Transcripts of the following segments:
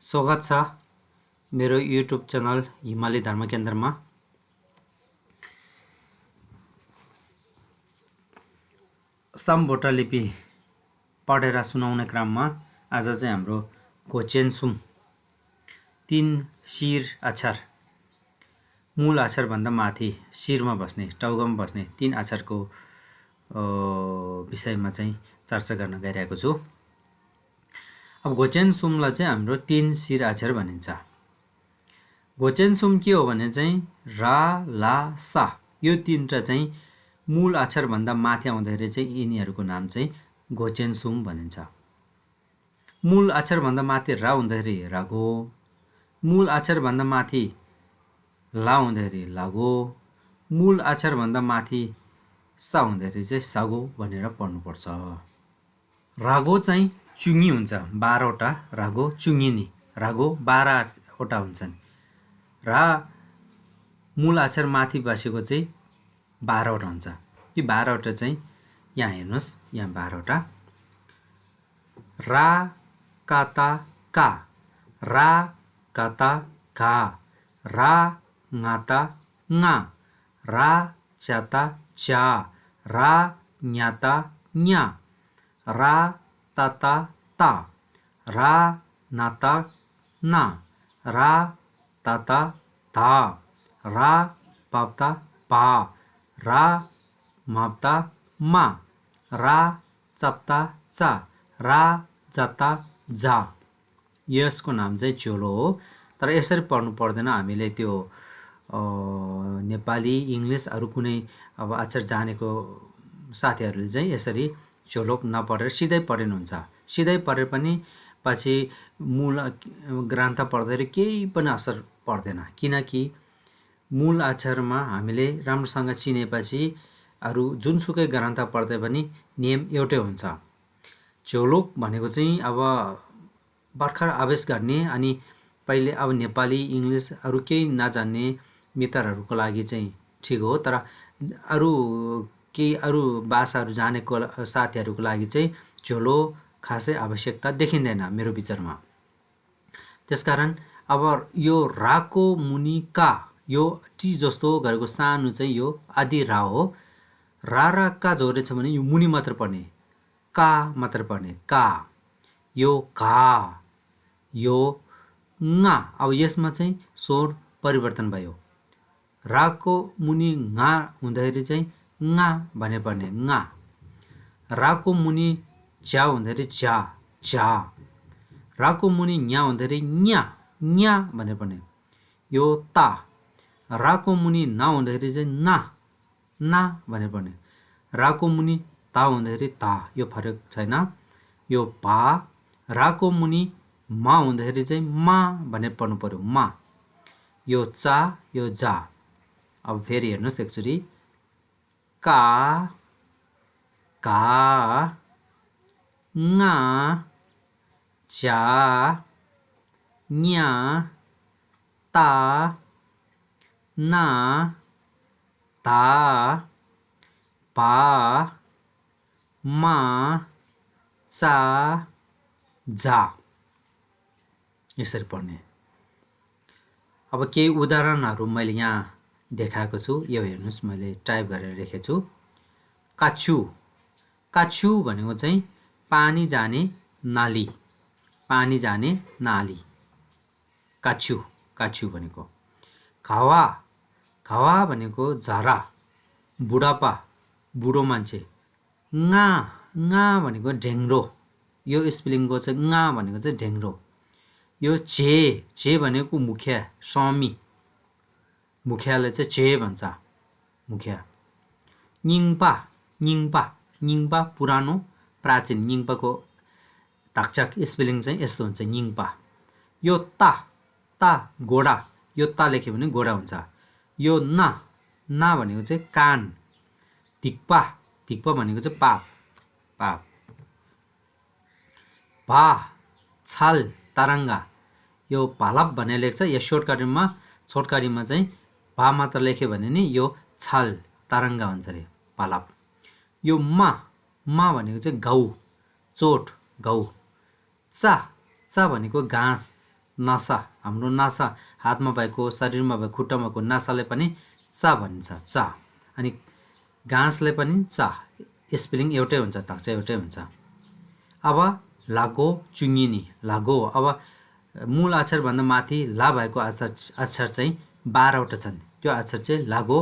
स्वागत छ मेरो युट्युब च्यानल हिमाली धर्म केन्द्रमा। सामभोटा लिपि पढेर सुनाउने क्रममा आज चाहिँ हाम्रो घोचेनसुम 3 शिर अक्षर मूल अक्षर भन्दा माथि शिरमा बस्ने टाउकोमा बस्ने 3 अक्षरको विषयमा चाहिँ चर्चा गर्न गइरहेको छु। अब घोचेनसुमलाई चाहिँ हाम्रो 3 शिर अक्षर भनिन्छ। घोचेनसुम के हो भने चाहिँ रा ला सा यो तीनटा चाहिँ मूल अक्षर भन्दा माथि आउँदाखेरि चाहिँ यिनीहरूको नाम चाहिँ घोचेनसुम भनिन्छ। मूल अक्षर भन्दा माथि रा हुँदाखेरि रागो, मूल अक्षर भन्दा माथि ला हुँदाखेरि लागो, मूल अक्षर भन्दा माथि सा हुँदाखेरि चाहिँ सागो भनेर पढ्नुपर्छ। रागो चाहिँ चुङ्गी हुन्छ, 12 वटा रागो चुङ्गिनी रागो 12 वटा हुन्छन्। रा मूल अक्षर माथि बसेको चाहिँ 12 वटा हुन्छ। यो 12 वटा चाहिँ यहाँ हेर्नुहोस्, यहाँ 12 वटा रा काता का, रा काता का, रा ngaता nga, रा च्याता च्या, रा न्याता nya, रा ताता ता, रा नाता ना, रा ताता ता, रा पाप्ता पा, रा माप्ता मा, रा चप्ता चा, रा जाता जा। यसको नाम चाहिँ चोलो हो। तर यसरी पढ्नु पर्दैन। हामीले त्यो नेपाली इङ्ग्लिस अरू कुनै अब अक्षर जानेको साथीहरूले चाहिँ यसरी चोलोक नपढेर सिधै पढिनुहुन्छ। सिधै पढे पनि पछि मूल ग्रन्थ पढ्दाखेरि केही पनि असर पर्दैन, किनकि मूल अक्षरमा हामीले राम्रोसँग चिनेपछि अरू जुनसुकै ग्रन्थ पढ्दै पनि नियम एउटै हुन्छ। चोलोक भनेको चाहिँ अब भर्खर आवेश गर्ने अनि पहिले अब नेपाली इङ्ग्लिस अरू केही नजान्ने मित्रहरूको लागि चाहिँ ठिक हो। तर अरू केही अरू भाषाहरू जानेको साथीहरूको लागि चाहिँ चोलो खासै आवश्यकता देखिँदैन मेरो विचारमा। त्यसकारण अब यो राको मुनि का, यो टी जस्तो गरेको सानो चाहिँ यो आदि रा हो। रा र का जोडेछ भने यो मुनि मात्र पर्ने, का मात्र पर्ने का, यो का, यो nga। अब यसमा चाहिँ स्वर परिवर्तन भयो। राको मुनि nga हुँदाखेरि चाहिँ nga भने पर्ने nga, राको मुनि च्या हुँदाखेरि च्या च्या, राको मुनि nya हुँदाखेरि nya nya भने पर्ने यो ता, राको मुनि ना हुँदाखेरि चाहिँ ना ना भने पर्ने, राको मुनि ता हुँदाखेरि ता, यो फरक छैन। यो पा, राको मुनि मा हुँदाखेरि चाहिँ मा भने पढ्नु पर्यो मा, यो चा, यो जा। अब फेरि हेर्नुहोस् एकचोटि का का, nga, च्या, nya, ता, ना, ता, पा, मा, चा, जा। यसरी पढ्ने। अब केही उदाहरणहरू मैले यहाँ देखाएको छु, यो हेर्नुहोस्, मैले टाइप गरेर लेखेको छु। काछु, काछु भनेको चाहिँ पानी जाने नाली, पानी जाने नाली, काछु काछु भनेको। घावा, घावा भनेको झरा, बुढापा, बुढो मान्छे। nga, nga भनेको ढेङ्ग्रो, यो स्पेलिङको चाहिँ nga भनेको चाहिँ ढेङ्ग्रो। यो चे, चे भनेको मुखिया, स्वामी, मुखियालाई चाहिँ चे भन्छ, मुखिया। निङपा, निङपा, निङपा पुरानो प्राचीन, निङपाको धक्चक स्पेलिङ चाहिँ यस्तो हुन्छ निङपा। यो ता, ता घोडा, यो ता लेख्यो भने घोडा हुन्छ। यो ना, ना भनेको चाहिँ कान। धिक्पा, धिक्पा भनेको चाहिँ पाप, पाप। भा, छाल, तरङ्गा, यो भालाप भनेर लेख्छ। यो छोटकरीमा चाहिँ भा मात्र लेख्यो भने नि यो छाल तरङ्गा हुन्छ अरे, भालाप। यो मा, मा भनेको चाहिँ घाउ, चोट, घाउ। चा, चा भनेको घाँस, नसा, हाम्रो नसा, हातमा भएको, शरीरमा भएको, खुट्टामा भएको नसालाई पनि चा भनिन्छ, चा। अनि घाँसलाई पनि चा, स्पेलिङ एउटै हुन्छ, तक्चा एउटै हुन्छ। अब लागो चुङ्गिनी, लागो। अब मूल अक्षरभन्दा माथि ला भएको अक्षर चाहिँ 12वटा छन्। त्यो अक्षर चाहिँ लागो।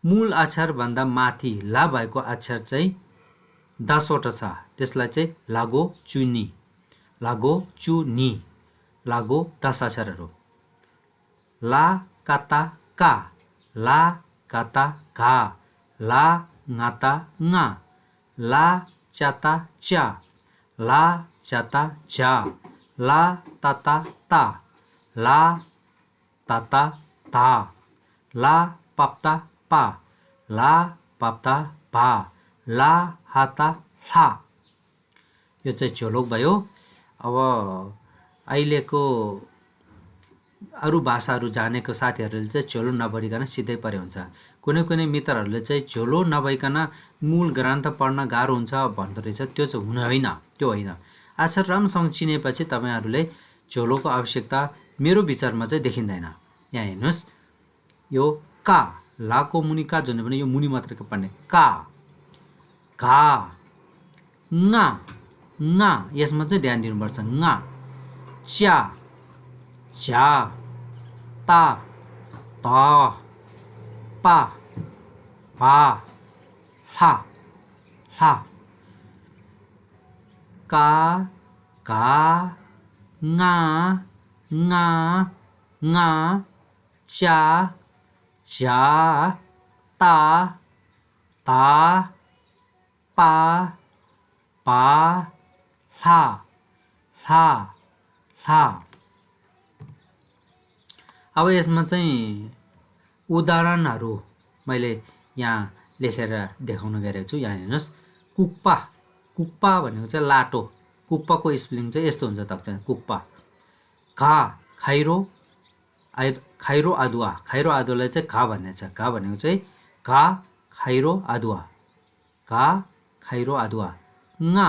मूल अक्षरभन्दा माथि ला भएको अक्षर चाहिँ 10वटा छ। त्यसलाई चाहिँ लागो चुनी, लागो चुनी, लागो 10 अक्षरहरू। ला काता का, ला काता घा, ला ngaता nga, ला चाता चा, ला चाता जा, ला ताता ता, ला ताता ता, ला पाप्ता पा, ला पाप्ता भा, ला हाता हा। यो चाहिँ झोलुक भयो। अब अहिलेको अरू भाषाहरू जानेको साथीहरूले चाहिँ झोलो नपढिकन सिधै पढे हुन्छ। कुनै कुनै मित्रहरूले चाहिँ झोलो नभइकन मूल ग्रन्थ पढ्न गाह्रो हुन्छ भन्दो रहेछ। त्यो चाहिँ होइन, त्यो होइन। अक्षर राम्रोसँग चिनेपछि तपाईँहरूले झोलोको आवश्यकता मेरो विचारमा चाहिँ देखिँदैन। यहाँ हेर्नुहोस्, यो का, लाको मुनि का जुन भने यो मुनि मात्रको पढ्ने का, घा, nga, nga, यसमा चाहिँ ध्यान दिनुपर्छ, nga, च्या, झा, ता, ता, पा, भा, हा, हा, का, घा, nga, nga, nga, च्या, झा, ता, ता, पा, पा, हा, हा, हा। अब यसमा चाहिँ उदाहरणहरू मैले यहाँ लेखेर देखाउन गएको छु। यहाँ हेर्नुहोस्, कुक्पा, कुक्पा भनेको चाहिँ लाटो। कुक्पाको स्पेलिङ चाहिँ यस्तो हुन्छ, तक्चा कुक्पा। घा, खैरो, खैरो अदुवा, खैरो अदुवालाई चाहिँ घा भन्ने छ। घा भनेको चाहिँ घा, खैरो अदुवा, घा, खैरो अदुवा। nga,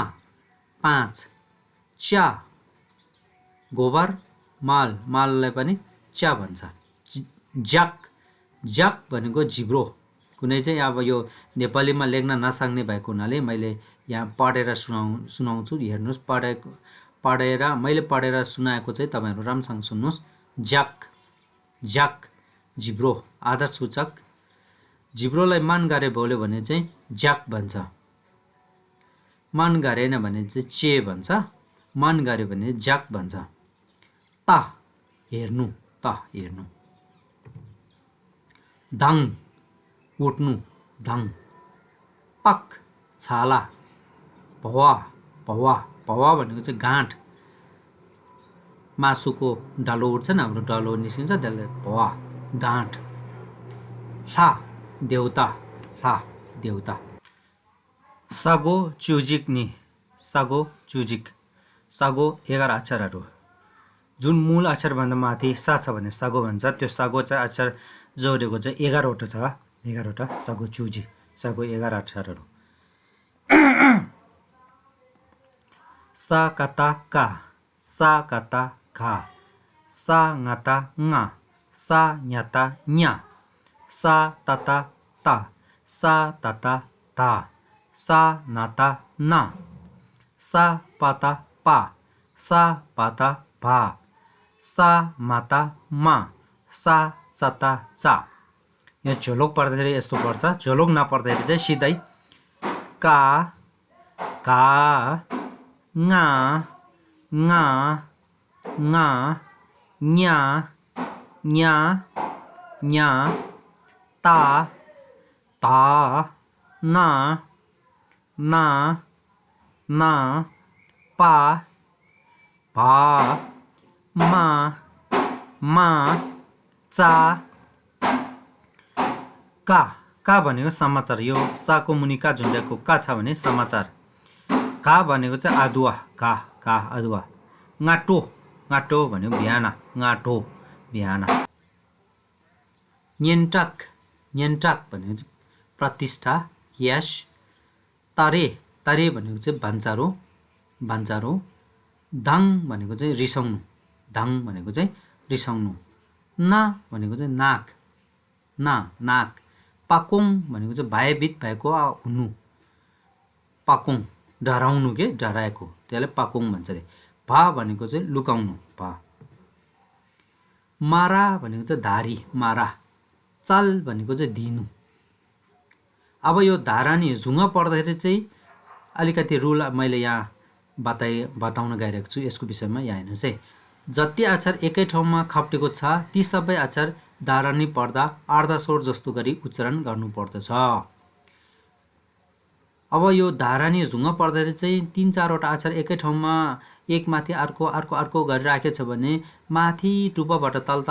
5, च्या, गोबर, माल, माललाई पनि च्या भन्छ। ज्याक, ज्याक भनेको जिब्रो। कुनै चाहिँ अब यो नेपालीमा लेख्न नसक्ने भएको हुनाले मैले यहाँ पढेर सुनाउँछु। हेर्नुहोस्, मैले पढेर सुनाएको चाहिँ तपाईँहरू राम्रोसँग सुन्नुहोस्। ज्याक, ज्याक, जिब्रो, आदर सूचक। जिब्रोलाई मन गरे बोल्यो भने चाहिँ ज्याक भन्छ, मन गरेन भने चाहिँ चे भन्छ, मन गर्यो भने ज्याक भन्छ। ता, हेर्नु, ता, हेर्नु। धाङ, उठ्नु, धाङ। पक, छाला। भवा, भवा, भवा भनेको चाहिँ गाँठ। मासुको डल्लो उठ्छ नि, हाम्रो डल्लो निस्किन्छ, त्यसले भवा, गाँठ। ला, देउता, ला, देउता। सागो च्युजिक नि, सागो च्युजिक, सागो 11 अक्षरहरू। जुन मूल अक्षरभन्दा माथि सा छ भने सागो भन्छ। त्यो सागो चाहिँ अक्षर जोडेको चाहिँ 11वटा छ, 11वटा। सागो च्युजी, सागो 11 अक्षरहरू। सा काता का, सा काता घा, सा ngaता nga, सा न्याता nya, सा ताता ता, सा ताता ता, सा नाता ना, सा पाता पा, सा पाता भा, सा माता मा, सा चाता चा। यो झोलुक पढ्दाखेरि यस्तो पर्छ। झोलुक नपढ्दाखेरि चाहिँ सिधै का, घा, nga, nga, nga, nya, nya, nya, ता, ता, ना, ना, ना, पा, भा, मा, मा, चा। का भनेको समाचार। यो साको मुनि का झुन्ड्याएको का छ भने समाचार। घा भनेको चाहिँ अदुवा, घा, घा, अदुवा। गाँटो, गाँटो भनेको बिहान, गाँटो, बिहान। न्यन्टाक, न्यन्टाक भनेको चाहिँ प्रतिष्ठा, यश। तरे, तरे भनेको चाहिँ भन्चारो, भन्चारो। धाङ भनेको चाहिँ रिसाउनु, धाङ भनेको चाहिँ रिसाउनु। ना भनेको चाहिँ नाक, नाक। पाकोङ भनेको चाहिँ भयभीत भएको हुनु, पाकोङ डराउनु के डराएको, त्यसलाई पाकोङ भन्छ अरे। भा भनेको चाहिँ लुकाउनु, भा। मारा भनेको चाहिँ धारी, मारा। चाल भनेको चाहिँ दिनु। अब यो धारानी झुङ्ग पर्दाखेरि चाहिँ अलिकति रुल मैले यहाँ बताउन गइरहेको छु यसको विषयमा। यहाँ हेर्नुहोस् है, जति अक्षर एकै ठाउँमा खप्टेको छ ती सबै अक्षर धारानी पर्दा अर्धस्वर जस्तो गरी उच्चारण गर्नुपर्दछ। अब यो धारानी झुङ्ग पर्दाखेरि चाहिँ 3-4वटा अक्षर एकै ठाउँमा एक माथि अर्को अर्को अर्को गरिराखेको छ भने माथि टुप्पाबाट तल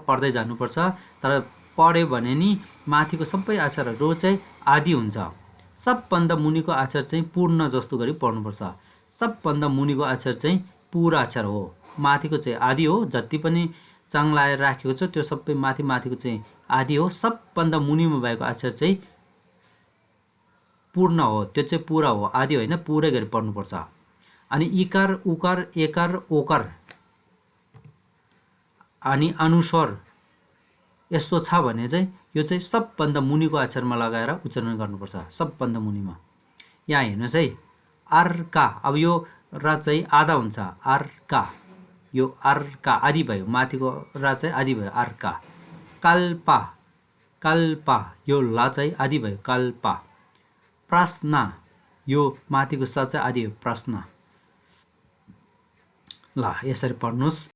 पढ्दै जानुपर्छ। तर पढ्यो भने नि माथिको सबै अक्षरहरू चाहिँ आदि हुन्छ। सबभन्दा मुनिको अक्षर चाहिँ पूर्ण जस्तो गरी पढ्नुपर्छ। सबभन्दा मुनिको अक्षर चाहिँ पुरा अक्षर हो, माथिको चाहिँ आदि हो। जति पनि चाङ लाएर राखेको छ त्यो सबै माथिको चाहिँ आदि हो। सबभन्दा मुनिमा भएको अक्षर चाहिँ पूर्ण हो, त्यो चाहिँ पुरा हो, आदि होइन, पुरै गरी पढ्नुपर्छ। अनि इकार उकार एकार ओकार अनि अनुस्वर यस्तो छ भने चाहिँ यो चाहिँ सबभन्दा मुनिको अक्षरमा लगाएर उच्चारण गर्नुपर्छ, सबभन्दा मुनिमा। यहाँ हेर्नुहोस् है, अर्का, अब यो र चाहिँ आधा हुन्छ, अर्का, यो अर्का आदि भयो, माथिको र चाहिँ आदि भयो, अर्का। कल्पा, कल्पा, यो ल चाहिँ आदि भयो, कल्पा। प्रश्न, यो माथिको स चाहिँ आदि हो, प्रश्न। ल यसरी पढ्नुहोस्।